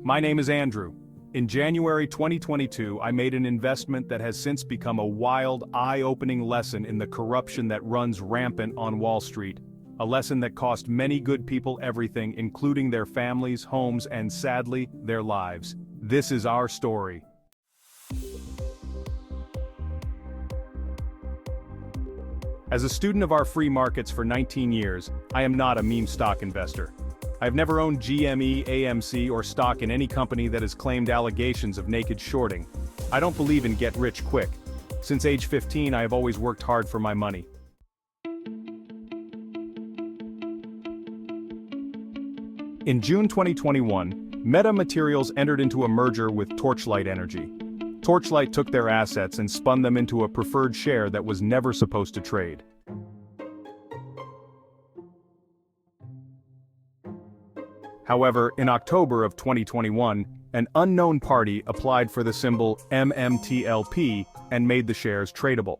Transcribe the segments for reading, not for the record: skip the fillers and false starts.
My name is Andrew. In January 2022, I made an investment that has since become a wild, eye-opening lesson in the corruption that runs rampant on Wall Street. A lesson that cost many good people everything, including their families, homes, and sadly, their lives. This is our story. As a student of our free markets for 19 years, I am not a meme stock investor. I've never owned GME, AMC, or stock in any company that has claimed allegations of naked shorting. I don't believe in get rich quick. Since age 15, I have always worked hard for my money. In June 2021, Meta Materials entered into a merger with Torchlight Energy. Torchlight took their assets and spun them into a preferred share that was never supposed to trade. However, in October of 2021, an unknown party applied for the symbol MMTLP and made the shares tradable.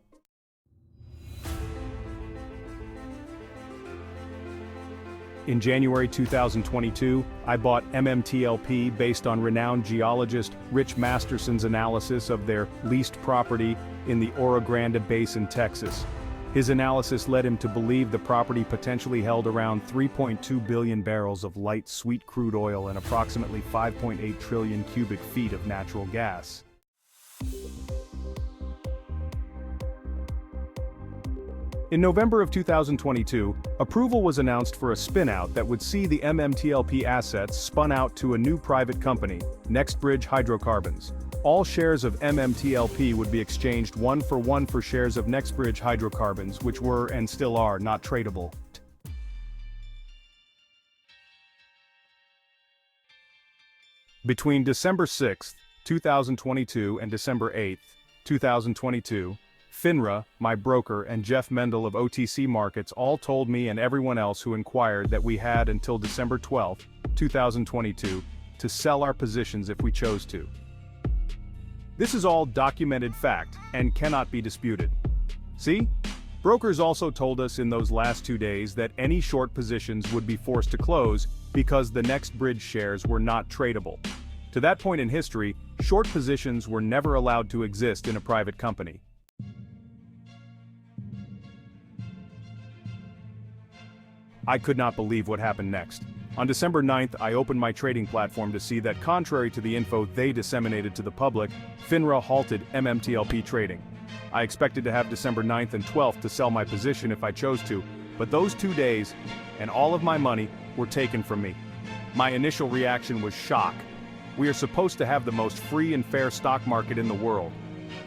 In January 2022, I bought MMTLP based on renowned geologist Rich Masterson's analysis of their leased property in the Oro Grande Basin, Texas. His analysis led him to believe the property potentially held around 3.2 billion barrels of light sweet crude oil and approximately 5.8 trillion cubic feet of natural gas. In November of 2022, approval was announced for a spin-out that would see the MMTLP assets spun out to a new private company, NextBridge Hydrocarbons. All shares of MMTLP would be exchanged 1-for-1 for shares of NextBridge Hydrocarbons, which were and still are not tradable. Between December 6, 2022 and December 8, 2022, FINRA, my broker, and Jeff Mendel of OTC Markets all told me and everyone else who inquired that we had until December 12, 2022, to sell our positions if we chose to. This is all documented fact and cannot be disputed. See? Brokers also told us in those last 2 days that any short positions would be forced to close because the NextBridge shares were not tradable. To that point in history, short positions were never allowed to exist in a private company. I could not believe what happened next. On December 9th, I opened my trading platform to see that contrary to the info they disseminated to the public, FINRA halted MMTLP trading. I expected to have December 9th and 12th to sell my position if I chose to, but those 2 days, and all of my money, were taken from me. My initial reaction was shock. We are supposed to have the most free and fair stock market in the world.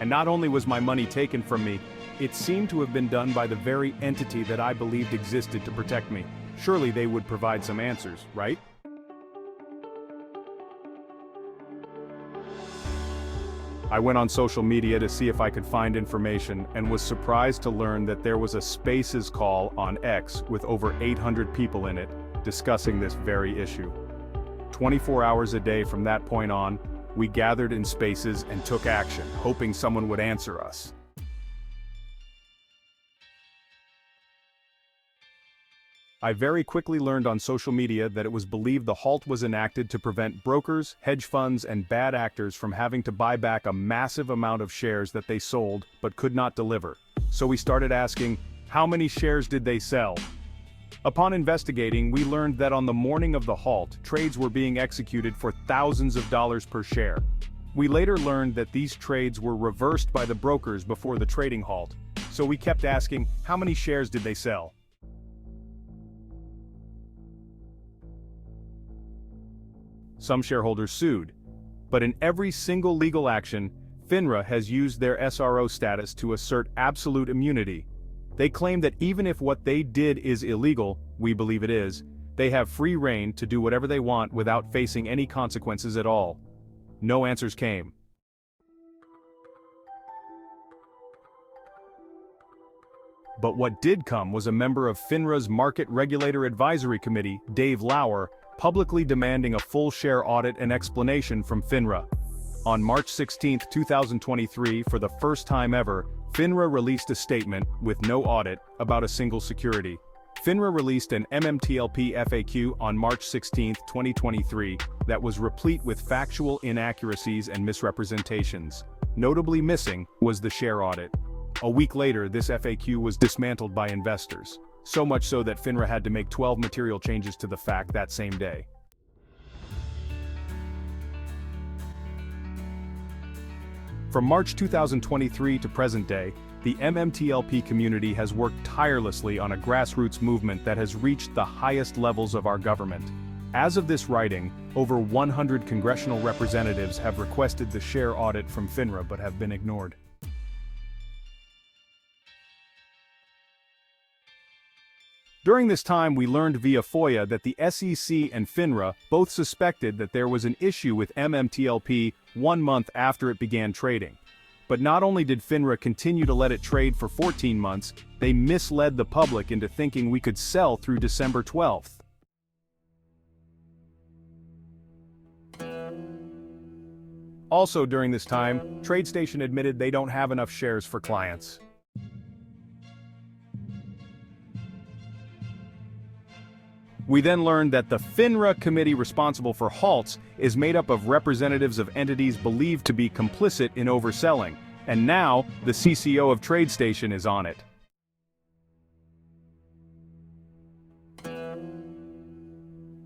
And not only was my money taken from me, it seemed to have been done by the very entity that I believed existed to protect me. Surely they would provide some answers, right? I went on social media to see if I could find information and was surprised to learn that there was a Spaces call on X with over 800 people in it discussing this very issue. 24 hours a day from that point on, we gathered in Spaces and took action, hoping someone would answer us. I very quickly learned on social media that it was believed the halt was enacted to prevent brokers, hedge funds, and bad actors from having to buy back a massive amount of shares that they sold but could not deliver. So we started asking, how many shares did they sell? Upon investigating, we learned that on the morning of the halt, trades were being executed for thousands of dollars per share. We later learned that these trades were reversed by the brokers before the trading halt. So we kept asking, how many shares did they sell? Some shareholders sued. But in every single legal action, FINRA has used their SRO status to assert absolute immunity. They claim that even if what they did is illegal, we believe it is, they have free rein to do whatever they want without facing any consequences at all. No answers came. But what did come was a member of FINRA's Market Regulator Advisory Committee, Dave Lauer, publicly demanding a full share audit and explanation from FINRA. On March 16, 2023, for the first time ever, FINRA released a statement, with no audit, about a single security. FINRA released an MMTLP FAQ on March 16, 2023, that was replete with factual inaccuracies and misrepresentations. Notably missing was the share audit. A week later, this FAQ was dismantled by investors, so much so that FINRA had to make 12 material changes to the FAQ that same day. From March 2023 to present day, the MMTLP community has worked tirelessly on a grassroots movement that has reached the highest levels of our government. As of this writing, over 100 congressional representatives have requested the share audit from FINRA but have been ignored. During this time, we learned via FOIA that the SEC and FINRA both suspected that there was an issue with MMTLP 1 month after it began trading. But not only did FINRA continue to let it trade for 14 months, they misled the public into thinking we could sell through December 12th. Also during this time, TradeStation admitted they don't have enough shares for clients. We then learned that the FINRA committee responsible for halts is made up of representatives of entities believed to be complicit in overselling, and now the CCO of TradeStation is on it.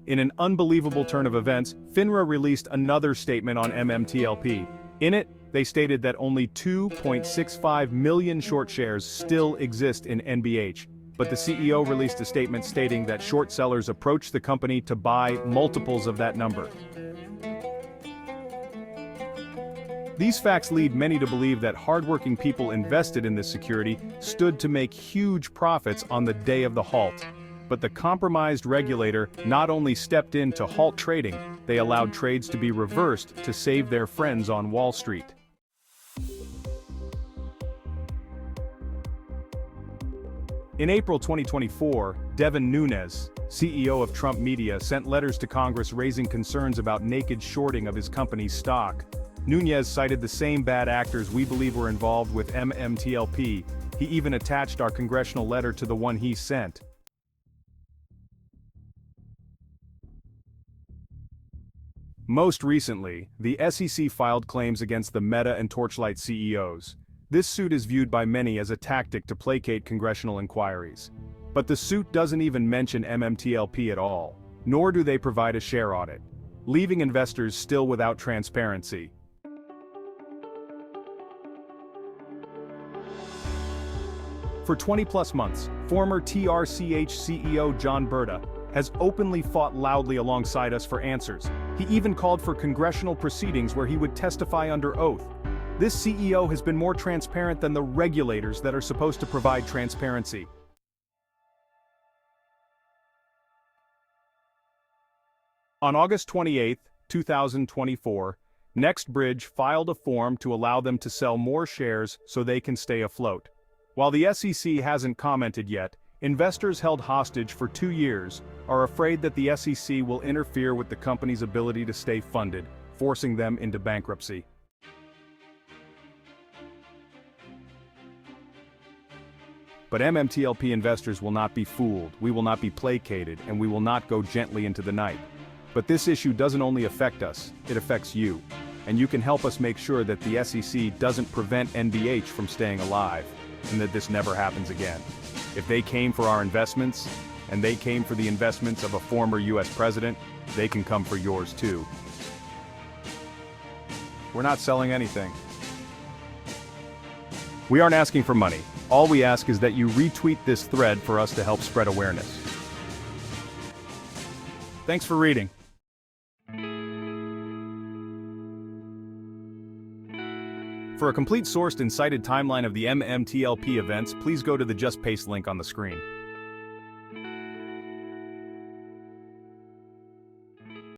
In an unbelievable turn of events, FINRA released another statement on MMTLP. In it, they stated that only 2.65 million short shares still exist in NBH. But the CEO released a statement stating that short sellers approached the company to buy multiples of that number. These facts lead many to believe that hardworking people invested in this security stood to make huge profits on the day of the halt. But the compromised regulator not only stepped in to halt trading, they allowed trades to be reversed to save their friends on Wall Street. In April 2024, Devin Nunes, CEO of Trump Media, sent letters to Congress raising concerns about naked shorting of his company's stock. Nunes cited the same bad actors we believe were involved with MMTLP. He even attached our congressional letter to the one he sent. Most recently, the SEC filed claims against the Meta and Torchlight CEOs. This suit is viewed by many as a tactic to placate congressional inquiries. But the suit doesn't even mention MMTLP at all, nor do they provide a share audit, leaving investors still without transparency. For 20-plus months, former TRCH CEO John Berta has openly fought loudly alongside us for answers. He even called for congressional proceedings where he would testify under oath. This CEO has been more transparent than the regulators that are supposed to provide transparency. On August 28, 2024, NextBridge filed a form to allow them to sell more shares so they can stay afloat. While the SEC hasn't commented yet, investors held hostage for 2 years are afraid that the SEC will interfere with the company's ability to stay funded, forcing them into bankruptcy. But MMTLP investors will not be fooled, we will not be placated, and we will not go gently into the night. But this issue doesn't only affect us, it affects you. And you can help us make sure that the SEC doesn't prevent NBH from staying alive, and that this never happens again. If they came for our investments, and they came for the investments of a former US president, they can come for yours too. We're not selling anything. We aren't asking for money. All we ask is that you retweet this thread for us to help spread awareness. Thanks for reading. For a complete sourced and cited timeline of the MMTLP events, please go to the Just Paste link on the screen.